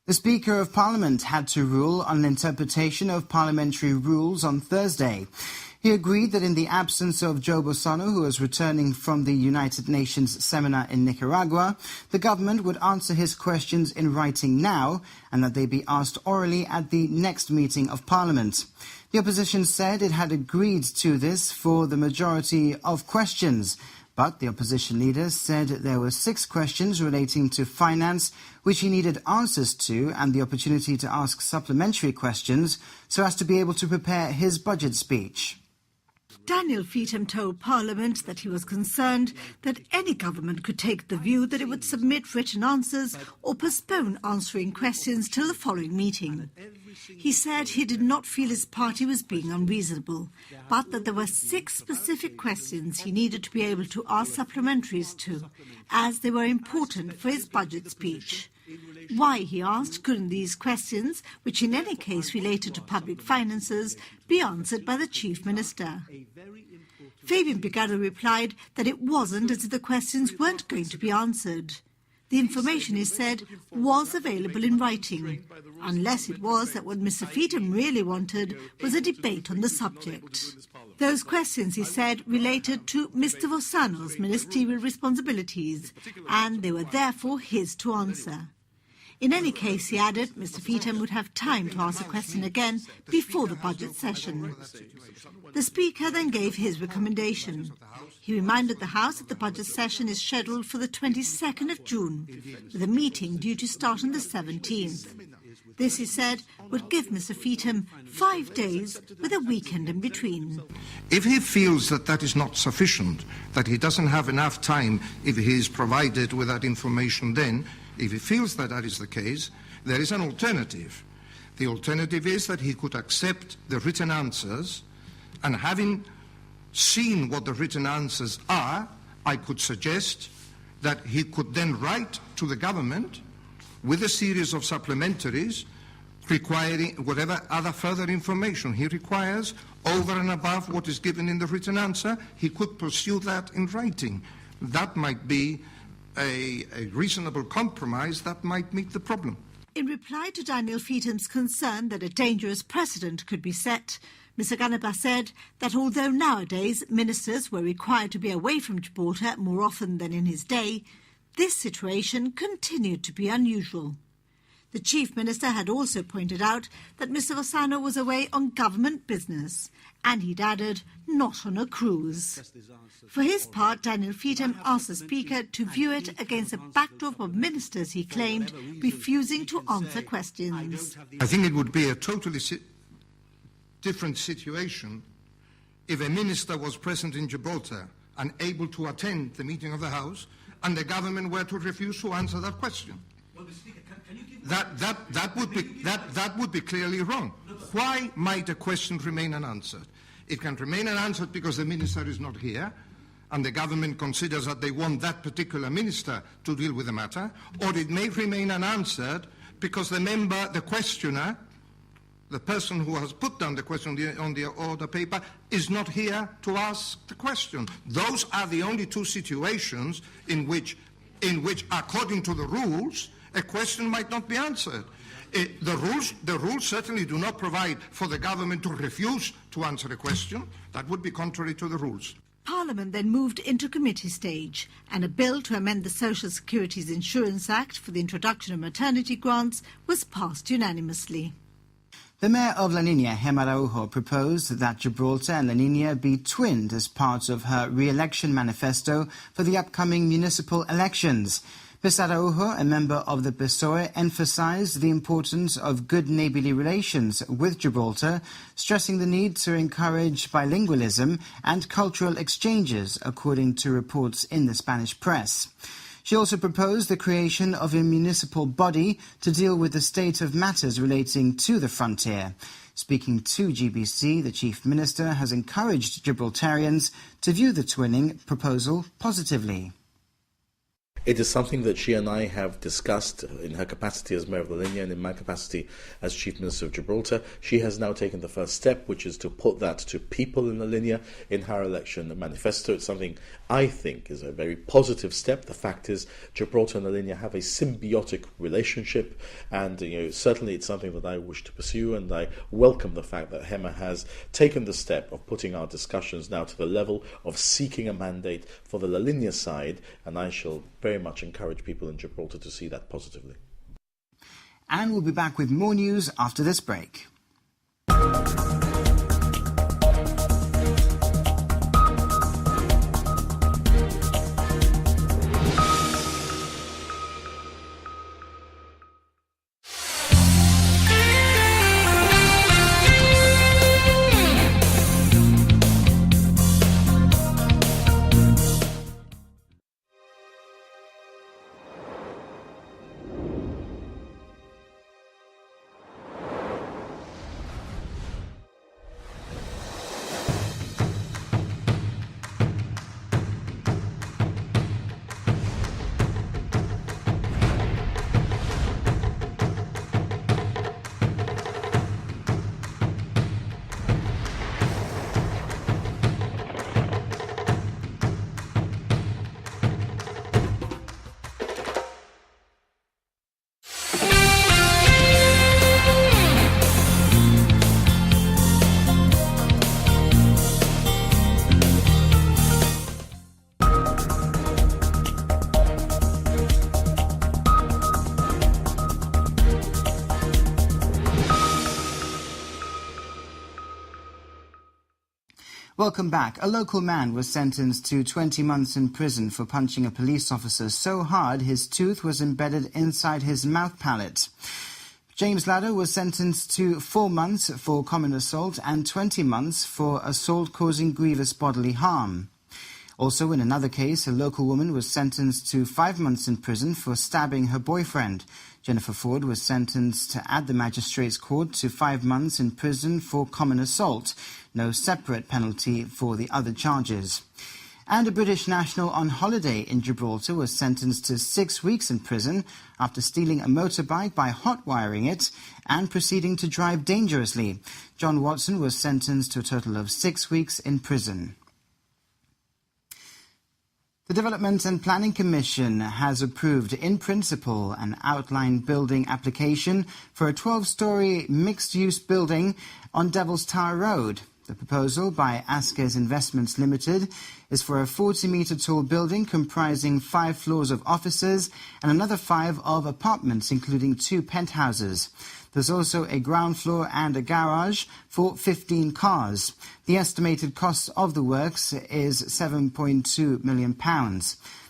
The Speaker of Parliament had to rule on an interpretation of parliamentary rules on Thursday. He agreed that in the absence of Joe Bossano, who was returning from the United Nations seminar in Nicaragua, the government would answer his questions in writing now and that they be asked orally at the next meeting of Parliament. The opposition said it had agreed to this for the majority of questions, but the opposition leader said there were 6 questions relating to finance which he needed answers to and the opportunity to ask supplementary questions so as to be able to prepare his budget speech. Daniel Feetham told Parliament that he was concerned that any government could take the view that it would submit written answers or postpone answering questions till the following meeting. He said he did not feel his party was being unreasonable, but that there were 6 specific questions he needed to be able to ask supplementaries to, as they were important for his budget speech. Why, he asked, couldn't these questions, which in any case related to public finances, be answered by the Chief Minister? Fabian Picado replied that it wasn't as if the questions weren't going to be answered. The information, he said, was available in writing, unless it was that what Mr. Feetham really wanted was a debate on the subject. Those questions, he said, related to Mr. Bossano's ministerial responsibilities, and they were therefore his to answer. In any case, he added, Mr. Feetham would have time to ask the question again before the budget session. The Speaker then gave his recommendation. He reminded the House that the budget session is scheduled for the 22nd of June, with a meeting due to start on the 17th. This, he said, would give Mr. Feetham 5 days with a weekend in between. If he feels that that is not sufficient, that he doesn't have enough time if he is provided with that information then, if he feels that that is the case, there is an alternative. The alternative is that he could accept the written answers, and having seen what the written answers are, I could suggest that he could then write to the government with a series of supplementaries requiring whatever other further information he requires over and above what is given in the written answer. He could pursue that in writing. That might be a reasonable compromise that might meet the problem. In reply to Daniel Feetham's concern that a dangerous precedent could be set, Mr. Ganaba said that although nowadays ministers were required to be away from Gibraltar more often than in his day, this situation continued to be unusual. The Chief Minister had also pointed out that Mr. Bossano was away on government business, and he'd added, not on a cruise. For his part, Daniel Feetham asked the Speaker to view it against a backdrop of ministers, he claimed, refusing to answer questions. I think it would be a totally different situation if a minister was present in Gibraltar and able to attend the meeting of the House and the government were to refuse to answer that question. Well, Speaker, can you give that would be clearly wrong. Why might a question remain unanswered? It can remain unanswered because the minister is not here and the government considers that they want that particular minister to deal with the matter, or it may remain unanswered because the questioner, the person who has put down the question on the order paper, is not here to ask the question. Those are the only 2 situations in which, according to the rules, a question might not be answered. The rules certainly do not provide for the government to refuse to answer a question. That would be contrary to the rules. Parliament then moved into committee stage, and a bill to amend the Social Securities Insurance Act for the introduction of maternity grants was passed unanimously. The Mayor of La Niña, Gemma Araujo, proposed that Gibraltar and La Niña be twinned as part of her re-election manifesto for the upcoming municipal elections. Ms. Araujo, a member of the PSOE, emphasized the importance of good neighbourly relations with Gibraltar, stressing the need to encourage bilingualism and cultural exchanges, according to reports in the Spanish press. She also proposed the creation of a municipal body to deal with the state of matters relating to the frontier. Speaking to GBC, the Chief Minister has encouraged Gibraltarians to view the twinning proposal positively. It is something that she and I have discussed in her capacity as Mayor of La Linea and in my capacity as Chief Minister of Gibraltar. She has now taken the first step, which is to put that to people in La Linea in her election manifesto. It's something I think is a very positive step. The fact is Gibraltar and La Linea have a symbiotic relationship, and certainly it's something that I wish to pursue, and I welcome the fact that HEMA has taken the step of putting our discussions now to the level of seeking a mandate for the La Linea side, and I shall very much encourage people in Gibraltar to see that positively. And we'll be back with more news after this break. Welcome back. A local man was sentenced to 20 months in prison for punching a police officer so hard his tooth was embedded inside his mouth palate. James Ladder was sentenced to 4 months for common assault and 20 months for assault causing grievous bodily harm. Also, in another case, a local woman was sentenced to 5 months in prison for stabbing her boyfriend. Jennifer Ford was sentenced at the magistrate's court to 5 months in prison for common assault. No separate penalty for the other charges. And a British national on holiday in Gibraltar was sentenced to 6 weeks in prison after stealing a motorbike by hot-wiring it and proceeding to drive dangerously. John Watson was sentenced to a total of 6 weeks in prison. The Development and Planning Commission has approved in principle an outline building application for a 12-storey mixed-use building on Devil's Tower Road. The proposal by Asker's Investments Limited is for a 40-metre tall building comprising 5 floors of offices and another 5 of apartments, including 2 penthouses. There's also a ground floor and a garage for 15 cars. The estimated cost of the works is £7.2 million.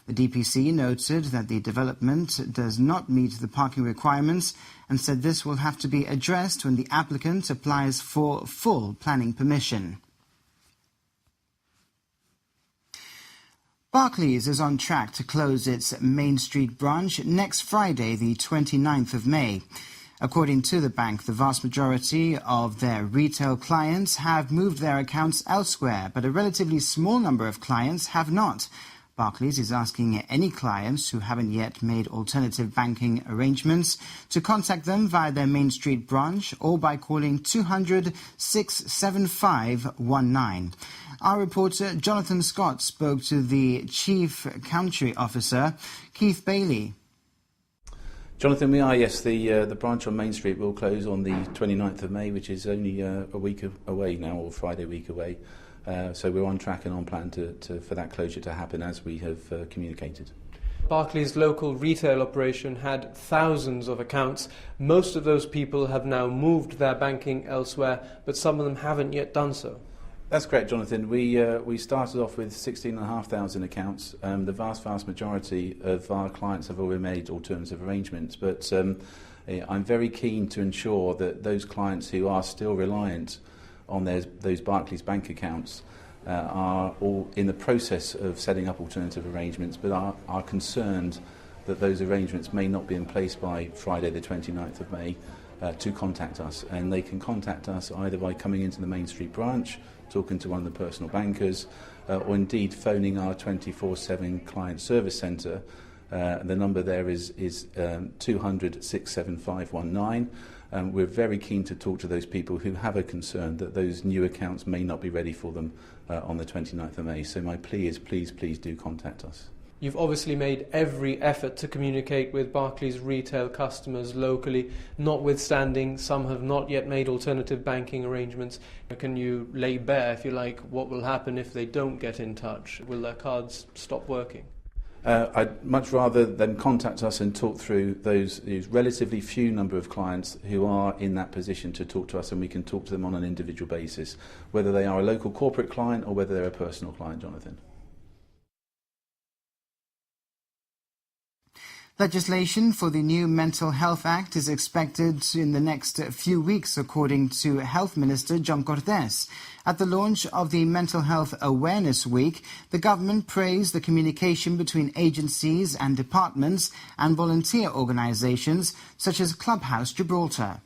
The DPC noted that the development does not meet the parking requirements and said this will have to be addressed when the applicant applies for full planning permission. Barclays is on track to close its Main Street branch next Friday, the 29th of May. According to the bank, the vast majority of their retail clients have moved their accounts elsewhere, but a relatively small number of clients have not. Barclays is asking any clients who haven't yet made alternative banking arrangements to contact them via their Main Street branch or by calling 200 67519. Our reporter Jonathan Scott spoke to the Chief Country Officer, Keith Bailey. Jonathan, we are, yes. The branch on Main Street will close on the 29th of May, which is only a week away now, or Friday week away. So we're on track and on plan for that closure to happen as we have communicated. Barclays' local retail operation had thousands of accounts. Most of those people have now moved their banking elsewhere, but some of them haven't yet done so. That's correct, Jonathan. We started off with 16,500 accounts. The vast majority of our clients have already made alternative arrangements, but I'm very keen to ensure that those clients who are still reliant on those Barclays bank accounts are all in the process of setting up alternative arrangements, but are concerned that those arrangements may not be in place by Friday the 29th of May, to contact us. And they can contact us either by coming into the Main Street branch, talking to one of the personal bankers, or indeed phoning our 24/7 client service centre, The number there is 200 67519. We're very keen to talk to those people who have a concern that those new accounts may not be ready for them on the 29th of May. So my plea is please do contact us. You've obviously made every effort to communicate with Barclays retail customers locally, notwithstanding some have not yet made alternative banking arrangements. Can you lay bare, if you like, what will happen if they don't get in touch? Will their cards stop working? I'd much rather them contact us and talk through those relatively few number of clients who are in that position to talk to us, and we can talk to them on an individual basis, whether they are a local corporate client or whether they're a personal client, Jonathan. Legislation for the new Mental Health Act is expected in the next few weeks, according to Health Minister John Cortés. At the launch of the Mental Health Awareness Week, the government praised the communication between agencies and departments and volunteer organisations such as Clubhouse Gibraltar.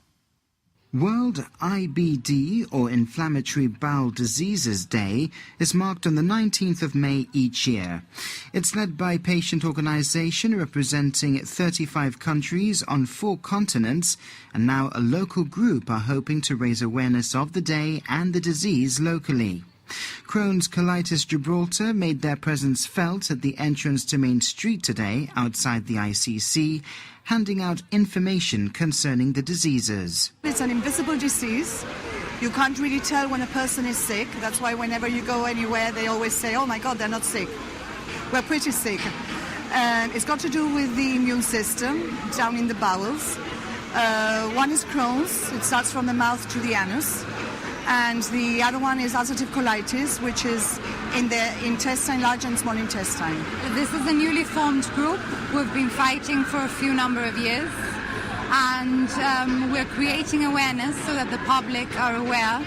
World IBD, or Inflammatory Bowel Diseases Day, is marked on the 19th of May each year. It's led by a patient organisation representing 35 countries on 4 continents, and now a local group are hoping to raise awareness of the day and the disease locally. Crohn's Colitis Gibraltar made their presence felt at the entrance to Main Street today outside the ICC, handing out information concerning the diseases. It's an invisible disease. You can't really tell when a person is sick. That's why whenever you go anywhere, they always say, oh my God, they're not sick. We're pretty sick. And it's got to do with the immune system down in the bowels. One is Crohn's. It starts from the mouth to the anus. And the other one is ulcerative colitis, which is in the intestine, large and small intestine. This is a newly formed group. We've been fighting for a few number of years, and we're creating awareness so that the public are aware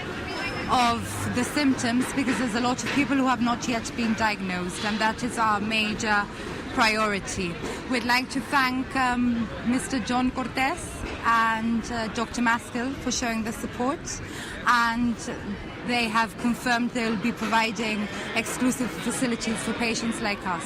of the symptoms, because there's a lot of people who have not yet been diagnosed, and that is our major priority. We'd like to thank Mr. John Cortés and Dr. Maskell for showing the support, and they have confirmed they'll be providing exclusive facilities for patients like us.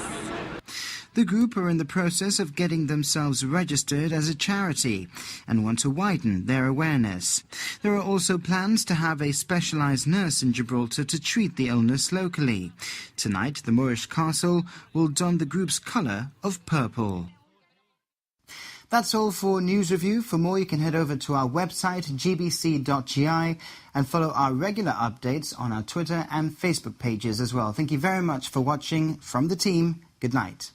The group are in the process of getting themselves registered as a charity and want to widen their awareness. There are also plans to have a specialised nurse in Gibraltar to treat the illness locally. Tonight, the Moorish castle will don the group's colour of purple. That's all for News Review. For more, you can head over to our website, gbc.gi, and follow our regular updates on our Twitter and Facebook pages as well. Thank you very much for watching. From the team, good night.